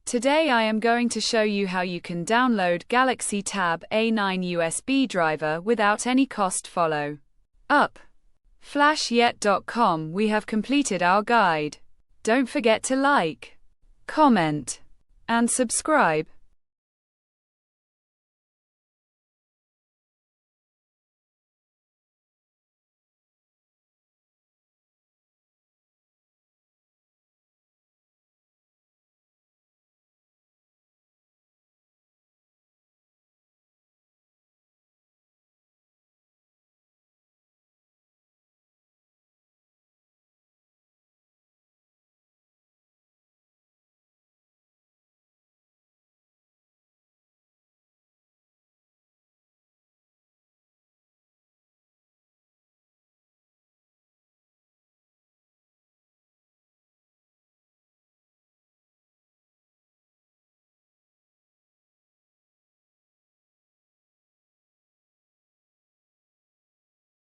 Today I am going to show you how you can download Galaxy Tab A9 USB driver without any cost. Follow up. Flashyet.com. We have completed our guide. Don't forget to like, comment, and subscribe.